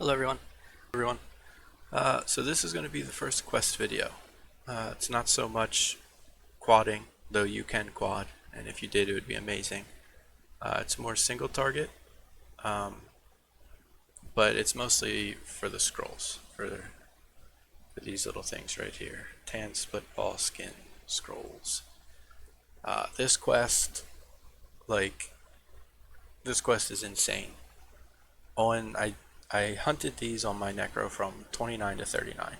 Hello everyone. So this is going to be the first quest video. It's not so much quadding, though you can quad, and if you did it would be amazing. It's more single target, um, but it's mostly for the scrolls, for these little things right here. Tan split ball skin scrolls. This quest, like, this quest is insane. I hunted these on my Necro from 29 to 39.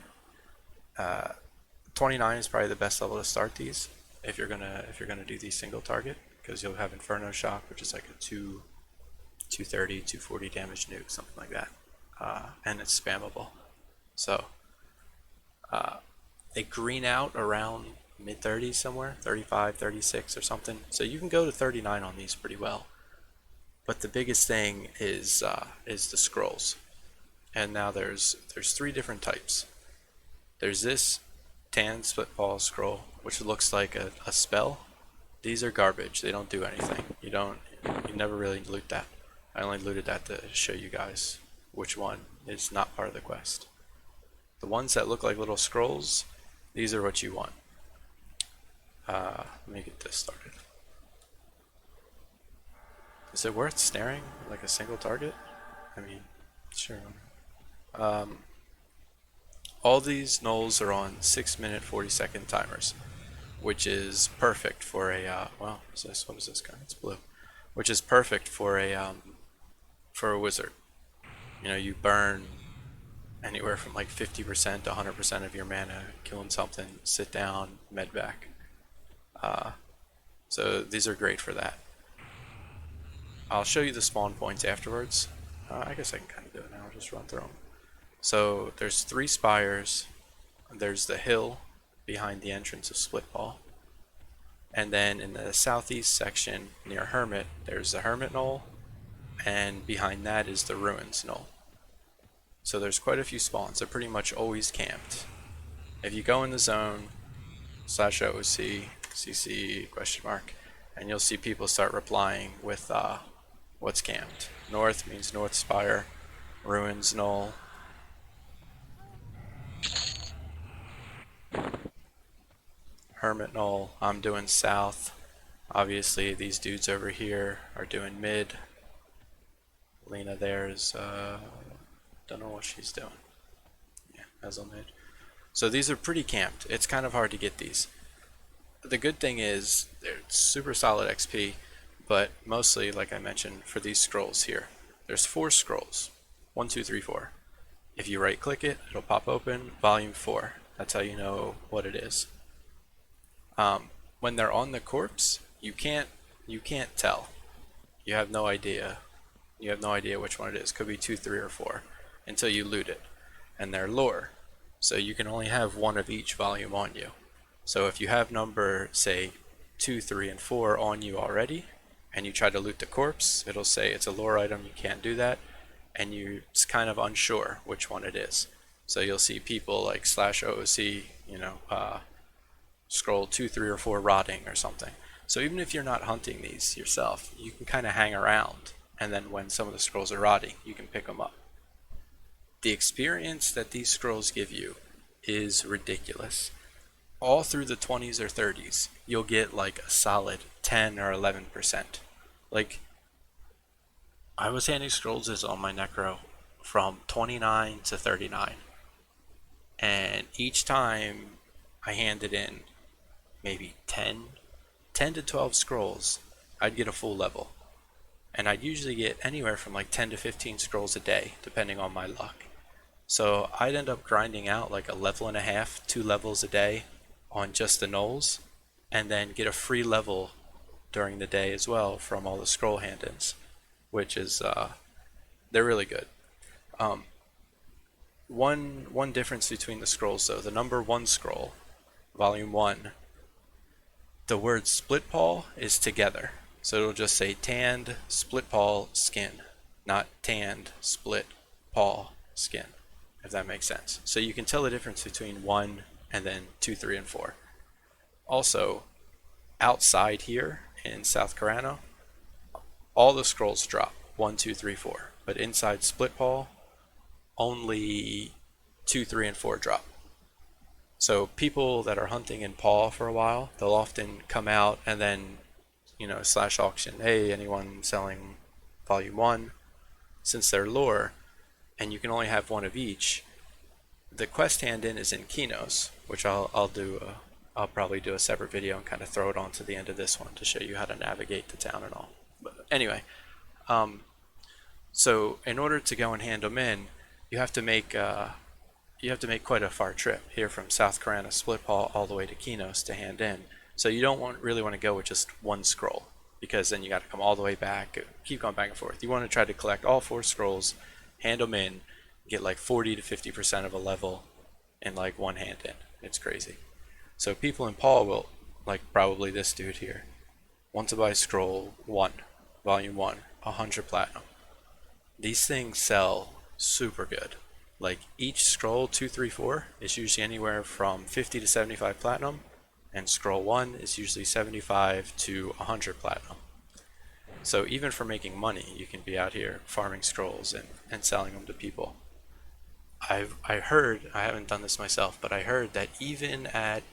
29 is probably the best level to start these if you're gonna do these single target, because you'll have Inferno Shock, which is like a 230, 240 damage nuke, something like that, and it's spammable. So they green out around mid 30s somewhere, 35, 36 or something. So you can go to 39 on these pretty well. But the biggest thing is the scrolls, and now there's three different types. There's this tan split ball scroll, which looks like a spell. These are garbage. They don't do anything. You never really loot that. I only looted that to show you guys which one is not part of the quest. The ones that look like little scrolls, these are what you want. Let me get this started. Is it worth snaring like a single target? I mean, sure. All these gnolls are on 6-minute 40-second timers, which is perfect for a well, what is this guy? It's blue, which is perfect for a wizard. You know, you burn anywhere from like 50% to 100% of your mana killing something, sit down, med back. So these are great for that. I'll show you the spawn points afterwards. I guess I can kind of do it now. I'll just run through them. So there's 3 spires. There's the hill behind the entrance of Splitball. And then in the southeast section near Hermit, there's the Hermit Knoll. And behind that is the Ruins Knoll. So there's quite a few spawns. They're pretty much always camped. If you go in the zone, /OOC, CC, question mark, and you'll see people start replying with what's camped. North means North Spire, Ruins Knoll, Hermit Knoll. I'm doing south. Obviously these dudes over here are doing mid. Lena there's don't know what she's doing. Yeah, Hazel mid. So these are pretty camped. It's kind of hard to get these. The good thing is they're super solid XP, but mostly, like I mentioned, for these scrolls here. There's 4 scrolls. 1, 2, 3, 4. If you right click it, it'll pop open volume 4. That's how you know what it is. When they're on the corpse, you can't tell. You have no idea. You have no idea which one it is. Could be 2, 3, or 4 until you loot it. And they're lore, so you can only have one of each volume on you. So if you have number, say, 2, 3, and 4 on you already, and you try to loot the corpse, it'll say it's a lore item, you can't do that, and you're kind of unsure which one it is. So you'll see people like /OOC, you know, scroll 2, 3, or 4 rotting or something. So even if you're not hunting these yourself, you can kind of hang around, and then when some of the scrolls are rotting, you can pick them up. The experience that these scrolls give you is ridiculous. All through the 20s or 30s, you'll get like a solid 10 or 11%. Like, I was handing scrolls on my Necro from 29 to 39, and each time I handed in maybe 10 to 12 scrolls, I'd get a full level. And I'd usually get anywhere from like 10 to 15 scrolls a day, depending on my luck. So I'd end up grinding out like a level and a half, 2 levels a day on just the gnolls, and then get a free level during the day as well from all the scroll hand-ins, which is, they're really good. One difference between the scrolls though, the number 1 scroll, volume 1, the word split paw is together. So it'll just say tanned split paw skin, not tanned split paw skin, if that makes sense. So you can tell the difference between 1 and then 2, 3, and 4. Also, outside here in South Carano, all the scrolls drop 1, 2, 3, 4. But inside split paw, only 2, 3, and 4 drop. So people that are hunting in paw for a while, they'll often come out and then, slash auction, hey, anyone selling volume 1? Since they're lore, and you can only have one of each, the quest hand in is in Kinos, which I'll probably do a separate video and kind of throw it on to the end of this one to show you how to navigate the town and all. But anyway, so in order to go and hand them in, you have to make quite a far trip here from South Carana Split Paw all the way to Kinos to hand in. So you don't really want to go with just one scroll, because then you got to come all the way back, keep going back and forth. You want to try to collect all 4 scrolls, hand them in, get like 40 to 50% of a level in like one hand in. It's crazy. So people in Paul will, like probably this dude here, want to buy scroll 1, volume 1, 100 platinum. These things sell super good. Like each scroll 2, 3, 4 is usually anywhere from 50 to 75 platinum, and scroll 1 is usually 75 to 100 platinum. So even for making money, you can be out here farming scrolls and selling them to people. I heard, I haven't done this myself, but I heard that even at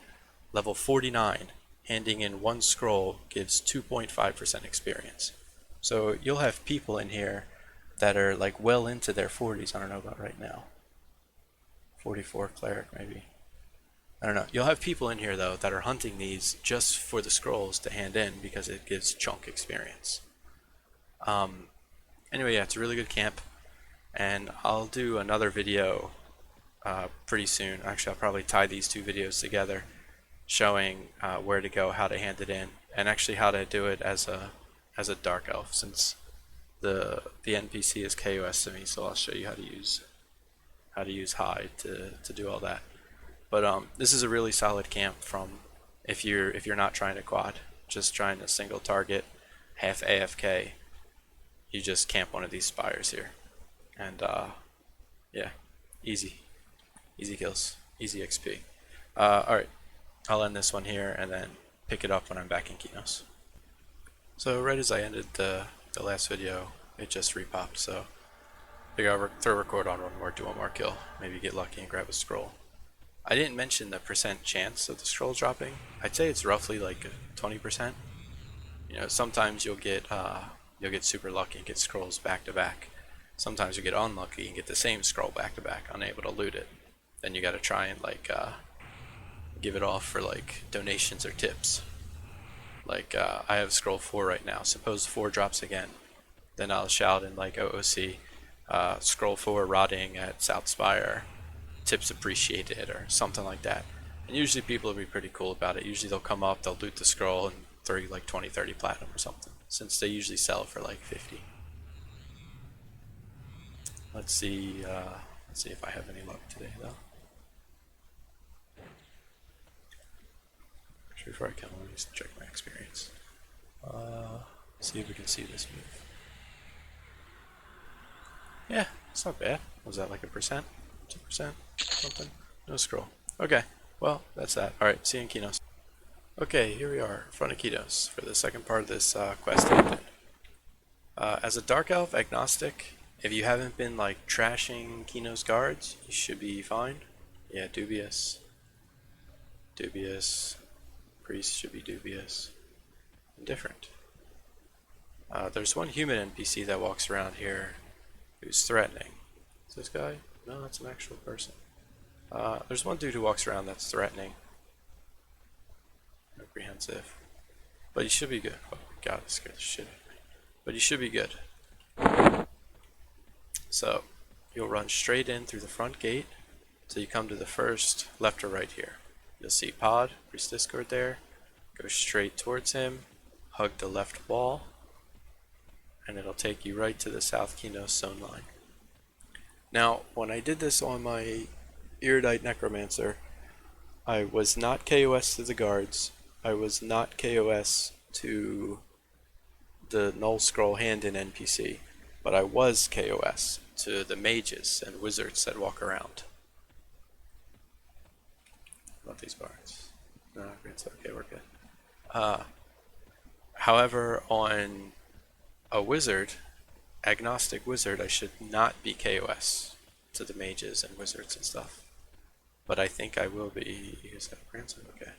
level 49, handing in 1 scroll gives 2.5% experience. So you'll have people in here that are like well into their 40s. I don't know about right now. 44 cleric maybe. I don't know. You'll have people in here though that are hunting these just for the scrolls to hand in because it gives chunk experience. Anyway, yeah, it's a really good camp, and I'll do another video pretty soon. Actually, I'll probably tie these 2 videos together, showing where to go, how to hand it in, and actually how to do it as a dark elf, since the NPC is KOS to me. So I'll show you how to use hide to do all that. But this is a really solid camp from if you're not trying to quad, just trying to single target, half AFK. You just camp one of these spires here, and yeah, easy kills, easy XP. Alright, I'll end this one here and then pick it up when I'm back in Kinos. So right as I ended the last video, it just repopped, so I figure I'll throw record on one more, do one more kill, maybe get lucky and grab a scroll. I didn't mention the percent chance of the scroll dropping. I'd say it's roughly like 20%. Sometimes you'll get super lucky and get scrolls back to back. Sometimes you get unlucky and get the same scroll back to back, unable to loot it. Then you gotta try and give it off for like donations or tips. Like I have scroll 4 right now. Suppose 4 drops again, then I'll shout in like OOC, scroll 4 rotting at South Spire, tips appreciated, or something like that. And usually people will be pretty cool about it. Usually they'll come up, they'll loot the scroll and throw you like 20, 30 platinum or something, since they usually sell for like 50. Let's see if I have any luck today though. Actually, before I kill him, let me just check my experience. See if we can see this move. Yeah, it's not bad. Was that like 1%? 2%? Something? No scroll. Okay, well, that's that. Alright, see you in Kinos. Okay, here we are, in front of Kinos, for the second part of this quest. As a Dark Elf agnostic, if you haven't been like trashing Kinos guards, you should be fine. Yeah, dubious. Dubious. Priest should be dubious. Indifferent. There's one human NPC that walks around here who's threatening. Is this guy? No, that's an actual person. There's one dude who walks around that's threatening. Apprehensive. But he should be good. Oh my god, this scared the shit out of me. But he should be good. So, you'll run straight in through the front gate till you come to the first left or right here. You'll see Pod, Priest Discord there. Go straight towards him, hug the left wall, and it'll take you right to the South Kinos zone line. Now, when I did this on my Erudite Necromancer, I was not KOS to the guards. I was not KOS to the Gnoll Scroll hand-in NPC, but I was KOS to the mages and wizards that walk around. Love these bards. No, it's okay, we're good. However, on a wizard, agnostic wizard, I should not be KOS. to the mages and wizards and stuff. But I think I will be. Is that a grandson? Okay.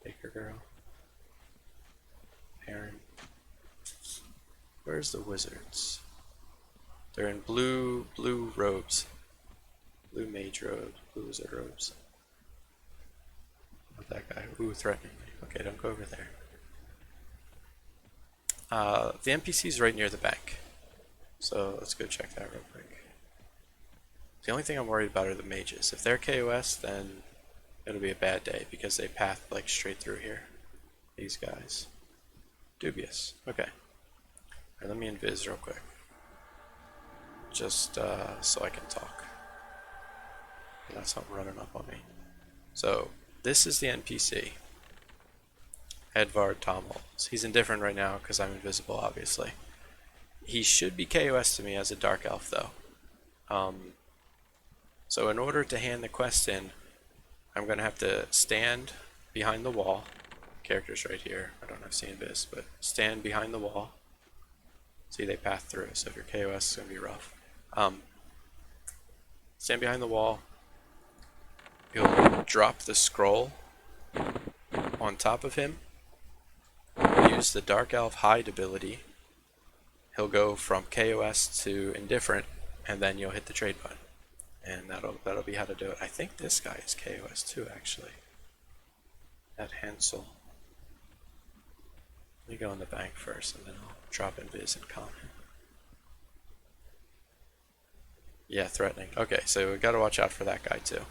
Baker girl. Parent. Where's the wizards? They're in blue robes. Blue mage robes. Blue wizard robes. Not that guy. Ooh, threatening me. Okay, don't go over there. The NPC's right near the bank. So let's go check that real quick. The only thing I'm worried about are the mages. If they're KOS, then it'll be a bad day because they path like straight through here. These guys. Dubious. Okay. Alright, let me invis real quick. Just so I can talk. Got something running up on me. So, this is the NPC. Edvard Tomholz. He's indifferent right now because I'm invisible, obviously. He should be KOS to me as a Dark Elf, though. So in order to hand the quest in, I'm going to have to stand behind the wall. Character's right here. I don't have CNVis, but stand behind the wall. See, they path through, so if you're KOS, it's going to be rough. Stand behind the wall. You'll drop the scroll on top of him. Use the Dark Elf Hide ability. He'll go from KOS to indifferent, and then you'll hit the trade button. And that'll be how to do it. I think this guy is KOS too, actually. That Hansel. Let me go in the bank first, and then I'll drop invis and con him. Yeah, threatening. Okay, so we gotta watch out for that guy too.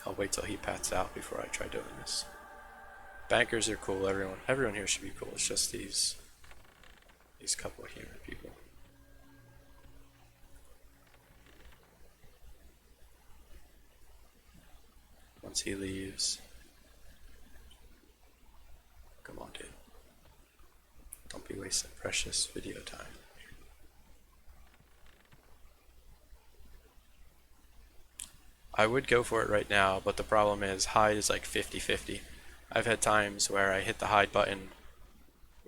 I'll wait till he pats out before I try doing this. Bankers are cool. Everyone here should be cool. It's just these couple of human people. Once he leaves, come on, dude. Don't be wasting precious video time. I would go for it right now, but the problem is hide is like 50-50. I've had times where I hit the hide button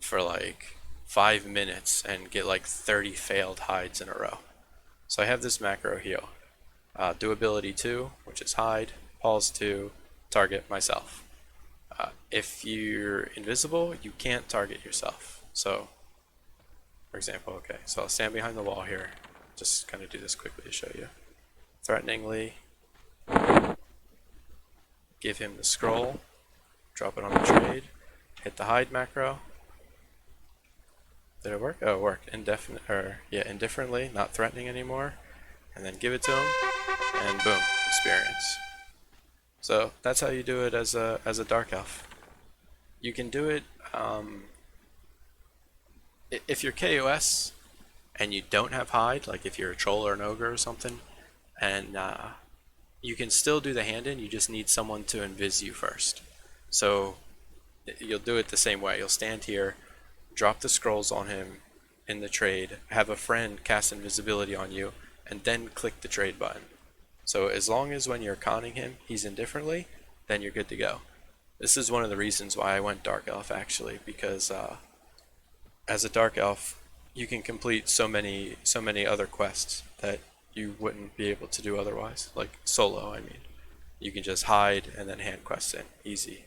for like 5 minutes and get like 30 failed hides in a row. So I have this macro heal. Do ability 2, which is hide, pause 2, target myself. If you're invisible, you can't target yourself. So, for example, okay, so I'll stand behind the wall here. Just kind of do this quickly to show you. Threateningly, give him the scroll, drop it on the trade, hit the hide macro. Did it work? Oh, it worked. Indifferently, not threatening anymore. And then give it to him, and boom, experience. So that's how you do it as a Dark Elf. You can do it if you're KOS and you don't have hide, like if you're a troll or an ogre or something, and you can still do the hand-in, you just need someone to invis you first. So you'll do it the same way. You'll stand here, drop the scrolls on him in the trade, have a friend cast invisibility on you, and then click the trade button. So as long as when you're conning him, he's indifferently, then you're good to go. This is one of the reasons why I went Dark Elf, actually, because as a Dark Elf, you can complete so many other quests that you wouldn't be able to do otherwise. Like solo, I mean. You can just hide and then hand quests in. Easy.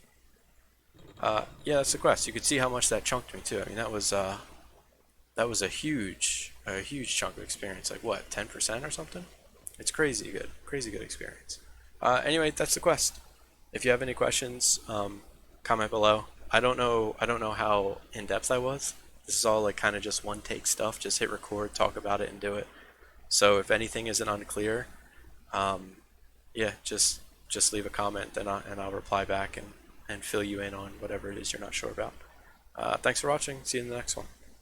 Yeah, that's the quest. You could see how much that chunked me too. I mean, that was a huge chunk of experience. Like what, 10% or something? It's crazy good experience. Anyway, that's the quest. If you have any questions, comment below. I don't know how in depth I was. This is all like kind of just one take stuff. Just hit record, talk about it, and do it. So if anything isn't unclear, yeah, just leave a comment, and I'll reply back and fill you in on whatever it is you're not sure about. Thanks for watching. See you in the next one.